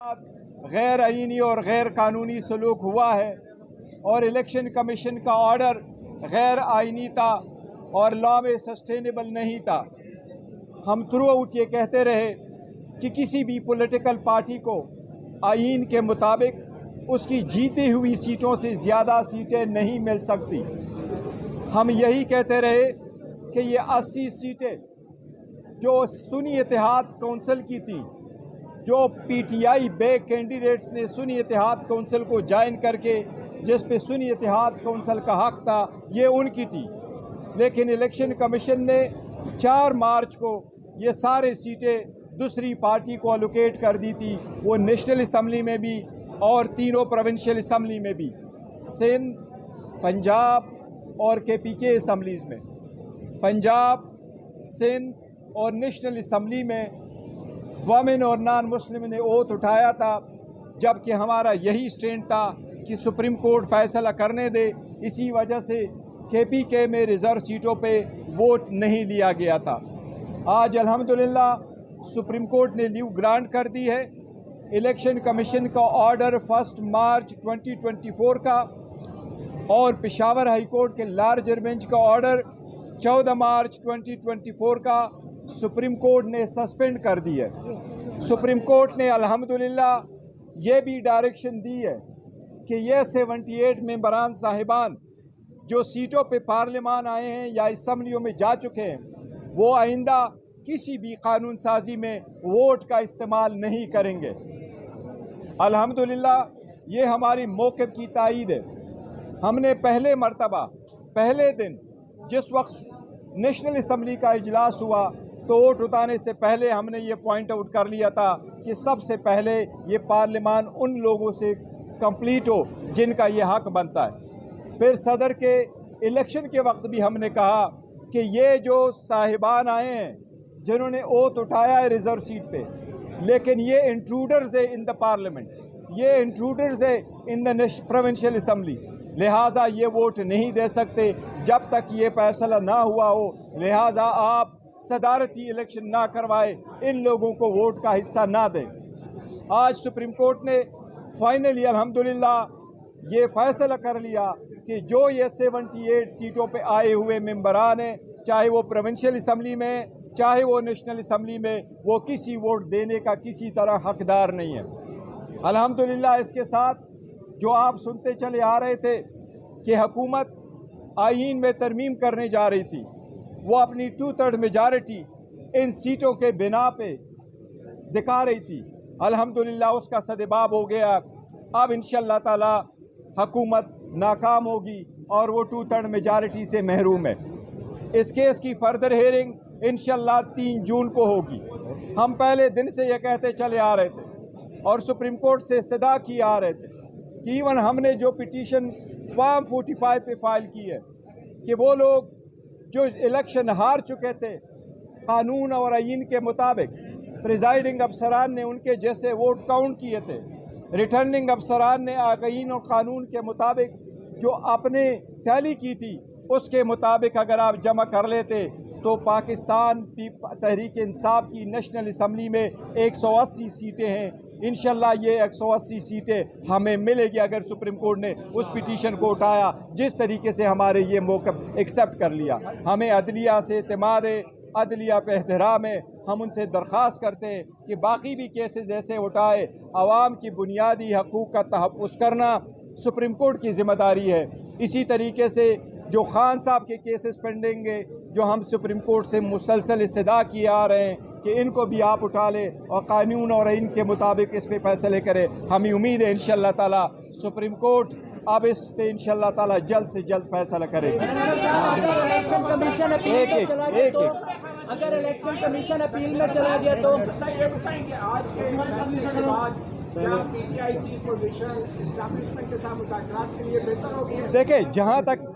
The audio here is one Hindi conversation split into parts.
गैर आईनी और गैर कानूनी सलूक हुआ है और इलेक्शन कमीशन का ऑर्डर गैर आईनी था और लॉ में सस्टेनेबल नहीं था। हम थ्रू आउट ये कहते रहे कि किसी भी पॉलिटिकल पार्टी को आईन के मुताबिक उसकी जीती हुई सीटों से ज़्यादा सीटें नहीं मिल सकती। हम यही कहते रहे कि ये 80 सीटें जो सुन्नी इत्तेहाद कौंसिल की थी, जो पीटीआई बैक कैंडिडेट्स ने सुन्नी इत्तेहाद कौंसिल को ज्वाइन करके जिस पे सुन्नी इत्तेहाद कौंसिल का हक था, ये उनकी थी। लेकिन इलेक्शन कमीशन ने 4 मार्च को ये सारे सीटें दूसरी पार्टी को अलोकेट कर दी थी, वो नेशनल असम्बली में भी और तीनों प्रोविंशियल असम्बली में भी, सिंध, पंजाब और केपीके असम्बलीज़ में। पंजाब, सिंध और नेशनल असम्बली में वमेन और नॉन मुस्लिम ने ओथ उठाया था, जबकि हमारा यही स्टैंड था कि सुप्रीम कोर्ट फैसला करने दे। इसी वजह से केपीके में रिज़र्व सीटों पे वोट नहीं लिया गया था। आज अल्हम्दुलिल्लाह सुप्रीम कोर्ट ने लीव ग्रांट कर दी है। इलेक्शन कमीशन का ऑर्डर 1 मार्च 2024 का और पेशावर हाई कोर्ट के लार्जर बेंच का ऑर्डर 14 मार्च 2024 का सुप्रीम कोर्ट ने सस्पेंड कर दी है। सुप्रीम कोर्ट ने अल्हम्दुलिल्लाह ये भी डायरेक्शन दी है कि ये 78 मेंबरान साहिबान जो सीटों पे पार्लियामान आए हैं या असम्बलियों में जा चुके हैं, वो आइंदा किसी भी कानून साजी में वोट का इस्तेमाल नहीं करेंगे। अल्हम्दुलिल्लाह ये हमारी मौक़िफ़ की तायीद है। हमने पहले मर्तबा पहले दिन जिस वक्त नेशनल असम्बली का इजलास हुआ तो वोट उठाने से पहले हमने ये पॉइंट आउट कर लिया था कि सबसे पहले ये पार्लियामान उन लोगों से कंप्लीट हो जिनका ये हक बनता है। फिर सदर के इलेक्शन के वक्त भी हमने कहा कि ये जो साहिबान आए हैं जिन्होंने ओथ उठाया है रिज़र्व सीट पे, लेकिन ये इंट्रूडर्स है इन द पार्लियामेंट, ये इंट्रूडर्स है इन द प्रोविंशियल असम्बलीज, लिहाजा ये वोट नहीं दे सकते जब तक ये फैसला ना हुआ हो। लिहाजा आप सदारती इलेक्शन ना करवाए, इन लोगों को वोट का हिस्सा ना दें। आज सुप्रीम कोर्ट ने फाइनली अल्हम्दुलिल्लाह ये फैसला कर लिया कि जो ये 78 सीटों पे आए हुए मेंबरान हैं, चाहे वो प्रोविंशियल असम्बली में चाहे वो नेशनल असम्बली में, वो किसी वोट देने का किसी तरह हकदार नहीं है। अल्हम्दुलिल्लाह इसके साथ जो आप सुनते चले आ रहे थे कि हुकूमत आईन में तरमीम करने जा रही थी, वो अपनी 2/3 मेजॉरिटी इन सीटों के बिना पे दिखा रही थी। अल्हम्दुलिल्लाह उसका सदबाब हो गया। अब इंशाअल्लाह ताला हुकूमत नाकाम होगी और वो 2/3 मेजॉरिटी से महरूम है। इस केस की फर्दर हेयरिंग इंशाअल्लाह 3 जून को होगी। हम पहले दिन से ये कहते चले आ रहे थे और सुप्रीम कोर्ट से इस्तदा किए आ रहे थे कि इवन हमने जो पिटीशन फॉर्म 45 पे फाइल की है कि वो लोग जो इलेक्शन हार चुके थे कानून और आईन के मुताबिक, प्रिजाइडिंग अफसरान ने उनके जैसे वोट काउंट किए थे, रिटर्निंग अफसरान ने आईन और कानून के मुताबिक जो आपने टैली की थी उसके मुताबिक अगर आप जमा कर लेते तो पाकिस्तान तहरीक इंसाफ की नेशनल असम्बली में 180 सीटें हैं। इंशाल्लाह ये 180 सीटें हमें मिलेगी अगर सुप्रीम कोर्ट ने उस पिटीशन को उठाया जिस तरीके से हमारे ये मौक़िफ़ एक्सेप्ट कर लिया। हमें अदलिया से एतमाद है, अदलिया पे एहतराम है। हम उनसे दरख्वास्त करते हैं कि बाकी भी केसेस ऐसे उठाए। आवाम की बुनियादी हकूक़ का तहफ़्फ़ुज़ करना सुप्रीम कोर्ट की ज़िम्मेदारी है। इसी तरीके से जो खान साहब के केसेस पेंडिंग है, जो हम सुप्रीम कोर्ट से मुसलसल इस्तदा किए आ रहे हैं कि इनको भी आप उठा लें और कानून और आईन के मुताबिक इस पे फैसले करें। हमें उम्मीद है इंशाअल्लाह ताला सुप्रीम कोर्ट अब इस पे इंशाअल्लाह ताला जल्द से जल्द फैसला करे। इलेक्शन कमीशन अपील में चला गया तो अगर इलेक्शन कमीशन अपील में चला गया तो ये बताएंगे आज के फैसले के बाद क्या पीटीआई की पोजीशन एस्टैब्लिशमेंट के साथ मुज़ाकरात के लिए बेहतर होगी? देखिए, जहाँ तक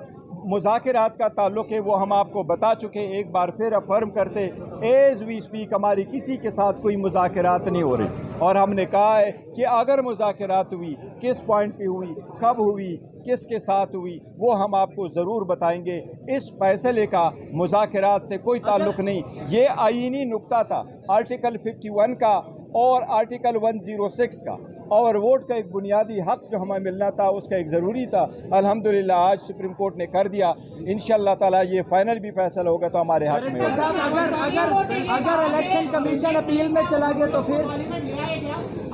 मुज़ाकरात का ताल्लुक़ है वो हम आपको बता चुके। एक बार फिर अफर्म करते एज वी स्पीक हमारी किसी के साथ कोई मुज़ाकरात नहीं हो रही और हमने कहा है कि अगर मुज़ाकरात हुई, किस पॉइंट पे हुई, कब हुई, किसके साथ हुई, वो हम आपको ज़रूर बताएंगे। इस फैसले का मुज़ाकरात से कोई ताल्लुक़ नहीं। ये आईनी नुक्ता था, आर्टिकल 51 का और आर्टिकल 106 का और वोट का एक बुनियादी हक जो हमें मिलना था, उसका एक ज़रूरी था। अल्हम्दुलिल्लाह आज सुप्रीम कोर्ट ने कर दिया। इंशाअल्लाह ताला ये फाइनल भी फैसला होगा तो हमारे हक में बैरिस्टर होगा। साहब, अगर इलेक्शन कमीशन अपील में चला गया तो फिर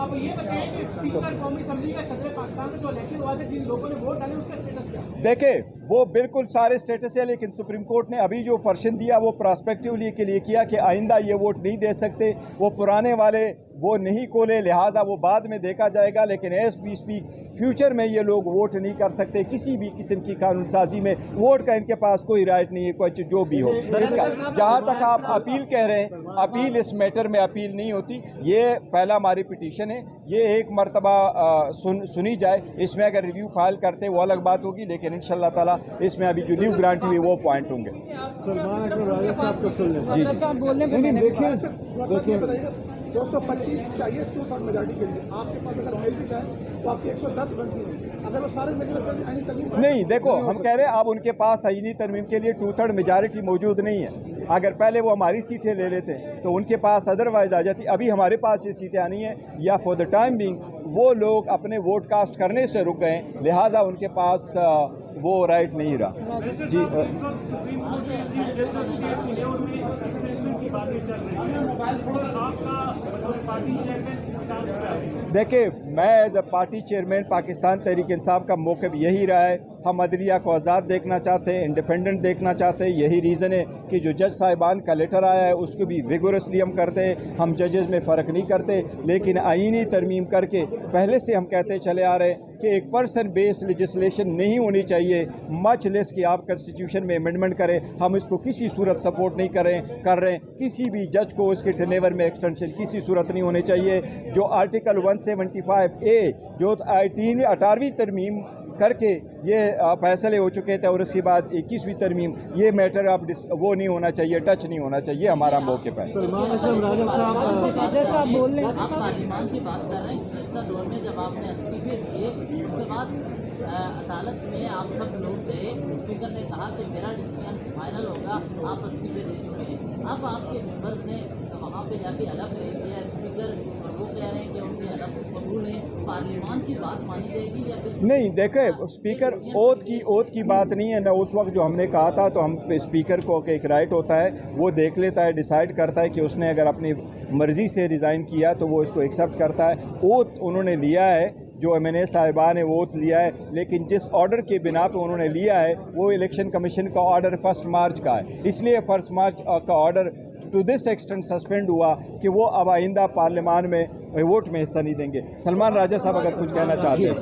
अब ये बताएं कि स्पीकर कौमी असेंबली का सदर पाकिस्तान में जो इलेक्शन हुआ था, जिन लोगों ने वोट डाले, उसका स्टेटस क्या है? देखे वो बिल्कुल सारे स्टेटस है, लेकिन सुप्रीम कोर्ट ने अभी जो पर्शन दिया वो प्रॉस्पेक्टिवली के लिए किया कि आइंदा ये वोट नहीं दे सकते, वो पुराने वाले वो नहीं खोले, लिहाजा वो बाद में देखा जाएगा। लेकिन एज वी स्पीक फ्यूचर में ये लोग वोट नहीं कर सकते, किसी भी किस्म की कानून साजी में वोट का इनके पास कोई राइट नहीं है, कोई जो भी हो। इसका जहाँ तक आप अपील कह रहे हैं, अपील इस मैटर में अपील नहीं होती। ये पहला हमारी पिटीशन है, ये एक मरतबा सुनी जाए, इसमें अगर रिव्यू फाइल करते वो अलग बात होगी, लेकिन इंशाअल्लाह ताला इसमें अभी जो न्यू ग्रांट हुई वो पॉइंट होंगे। जी जी देखिए 225 चाहिए 2/3 मेजॉरिटी के लिए, आपके पास अगर मिल भी जाए तो आपकी 110 बनती है। अगर वो सारे मिलकर आईनी तरमीम नहीं, देखो हम कह रहे हैं अब उनके पास आईनी तरमीम के लिए 2/3 मेजॉरिटी मौजूद नहीं है। अगर पहले वो हमारी सीटें ले लेते तो उनके पास अदरवाइज आ जाती। अभी हमारे पास ये सीटें आनी है, या फॉर द टाइम बिंग वो लोग अपने वोट कास्ट करने से रुक गए, लिहाजा उनके पास वो राइट नहीं रहा। जी देखिए, मैं as a party chairman Pakistan Tehreek Insaf का मौक़िफ़ यही रहा है। हम अदलिया को आज़ाद देखना चाहते हैं, इंडिपेंडेंट देखना चाहते हैं। यही रीज़न है कि जो जज साहिबान का लेटर आया है उसको भी विगोरसली हम करते हैं। हम जजेस में फ़र्क नहीं करते, लेकिन आईनी तरमीम करके पहले से हम कहते चले आ रहे हैं कि एक पर्सन बेस्ड लेजिस्लेशन नहीं होनी चाहिए, मच लेस कि आप कॉन्स्टिट्यूशन में अमेंडमेंट करें। हम इसको किसी सूरत सपोर्ट नहीं कर रहे हैं। किसी भी जज को उसके टेनेवर में एक्सटेंशन किसी सूरत नहीं होनी चाहिए। जो आर्टिकल 175A जो 18वीं तरमीम करके ये फैसले हो चुके थे और उसके बाद 21वीं तरमीम, ये मैटर अब वो नहीं होना चाहिए, टच नहीं होना चाहिए। हमारा मौक़िफ़ है। जैसा आप बोल रहे हैं, आप पार्लियामान की बात कर रहे हैं। गुज़श्ता दौर में जब आपने इस्तीफे दिए उसके बाद अदालत में आप सब लोग गए, स्पीकर ने कहा कि मेरा डिसीजन फाइनल होगा, आप इस्तीफे दे चुके हैं। अब आपके मेंबर्स ने वहाँ पे जाके अलग ले लिया स्पीकर, और वो कह रहे हैं कि उनके अलग कबूल है। पार्लियामान की बात मानी जाएगी या फिर नहीं? देखे, स्पीकर ओथ की बात नहीं है ना। उस वक्त जो हमने कहा था तो हम स्पीकर को एक राइट होता है, वो देख लेता है, डिसाइड करता है कि उसने अगर अपनी मर्ज़ी से रिज़ाइन किया तो वो इसको एक्सेप्ट करता है। ओथ उन्होंने लिया है, जो MNA साहिबान ने वोट लिया है, लेकिन जिस ऑर्डर के बिना पे उन्होंने लिया है वो इलेक्शन कमीशन का ऑर्डर 1 मार्च का है। इसलिए 1 मार्च का order to this extent suspend हुआ कि वो अब आइंदा पार्लियामान में वोट में हिस्सा नहीं देंगे। सलमान राजा साहब अगर कुछ कहना चाहते हैं।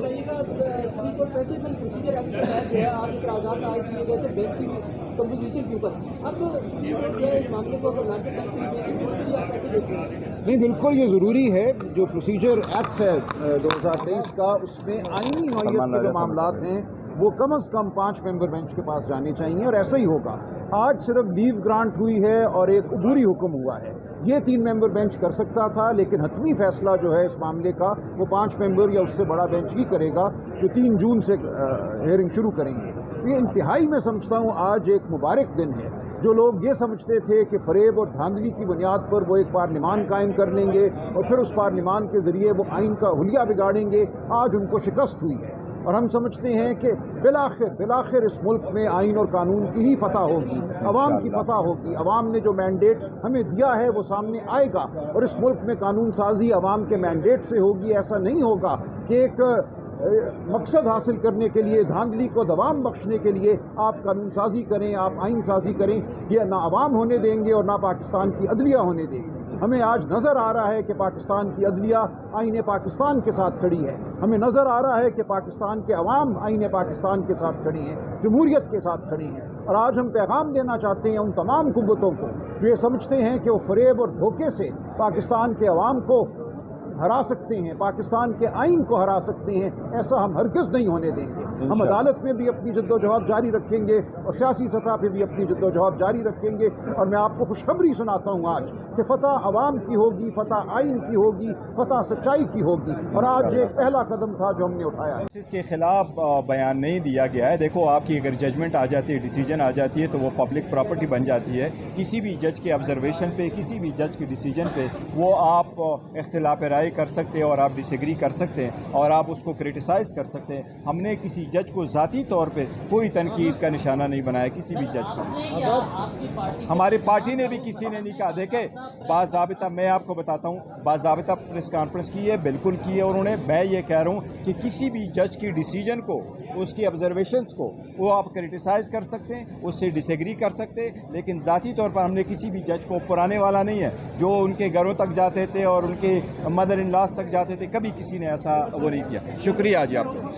नहीं, बिल्कुल ये ज़रूरी है। जो प्रोसीजर एक्ट है 2023 का, उसमें आईनी नौयत के जो मामलात हैं वो कम से कम 5 मेंबर बेंच के पास जाने चाहिए, और ऐसा ही होगा। आज सिर्फ लीव ग्रांट हुई है और एक अबूरी हुक्म हुआ है। ये 3 मेंबर बेंच कर सकता था, लेकिन हतमी फैसला जो है इस मामले का वो 5 मेंबर या उससे बड़ा बेंच ही करेगा, जो 3 जून से हेयरिंग शुरू करेंगे। ये इंतहाई मैं समझता हूँ आज एक मुबारक दिन है। जो लोग ये समझते थे कि फ़रेब और धांधली की बुनियाद पर वो एक पार्लियामान कायम कर लेंगे और फिर उस पार्लियामान के ज़रिए वो आइन का हुलिया बिगाड़ेंगे, आज उनको शिकस्त हुई है। और हम समझते हैं कि बिलाखिर इस मुल्क में आइन और कानून की ही फतह होगी, अवाम की फतह होगी। अवाम ने जो मैंडेट हमें दिया है वो सामने आएगा, और इस मुल्क में कानून साजी अवाम के मैंडेट से होगी। ऐसा नहीं होगा कि एक मकसद हासिल करने के लिए, धांधली को दवाम बख्शने के लिए आप कानून साजी करें, आप आइन साजी करें। ये ना अवाम होने देंगे और ना पाकिस्तान की अदलिया होने देंगे। हमें आज नज़र आ रहा है कि पाकिस्तान की अदलिया आइन पाकिस्तान के साथ खड़ी है। हमें नज़र आ रहा है कि पाकिस्तान के अवाम आइन पाकिस्तान के साथ खड़ी हैं, जमहूरियत के साथ खड़ी हैं। और आज हम पैगाम देना चाहते हैं उन तमाम कुव्वतों को जो ये समझते हैं कि वो फ़रेब और धोखे से पाकिस्तान के अवाम को हरा सकते हैं, पाकिस्तान के आइन को हरा सकते हैं, ऐसा हम हरगिज़ नहीं होने देंगे। हम अदालत में भी अपनी जद्दोजहद जारी रखेंगे और सियासी सतह पर भी अपनी जद्दोजहद जारी रखेंगे। और मैं आपको खुशखबरी सुनाता हूँ आज कि फतह अवाम की होगी, फतह आइन की होगी, फतह सच्चाई की होगी। और आज एक पहला कदम था जो हमने उठाया। इसके खिलाफ बयान नहीं दिया गया है। देखो, आपकी अगर जजमेंट आ जाती है, डिसीजन आ जाती है, तो वो पब्लिक प्रॉपर्टी बन जाती है। किसी भी जज के ऑब्जर्वेशन पे, किसी भी जज के डिसीजन पे वो आप इख्तिलाफ राय कर सकते हैं और आप डिसएग्री कर सकते हैं और आप उसको क्रिटिसाइज़ कर सकते हैं। हमने किसी जज को ज़ाती तौर पे कोई तनकीद का निशाना नहीं बनाया किसी भी जज को। हमारी पार्टी ने भी किसी ने नहीं कहा। देखे, बाज़ाबिता मैं आपको बताता हूँ, बाज़ाबिता प्रेस कॉन्फ्रेंस की है, बिल्कुल की है उन्होंने। मैं ये कह रहा हूँ कि किसी भी जज की डिसीजन को, उसकी ऑब्जर्वेशंस को वो आप क्रिटिसाइज़ कर सकते हैं, उससे डिसएग्री कर सकते हैं, लेकिन ज़ाती तौर पर हमने किसी भी जज को पुराने वाला नहीं है। जो उनके घरों तक जाते थे और उनके मदर इन लॉज तक जाते थे, कभी किसी ने ऐसा वो नहीं किया। शुक्रिया जी आपको।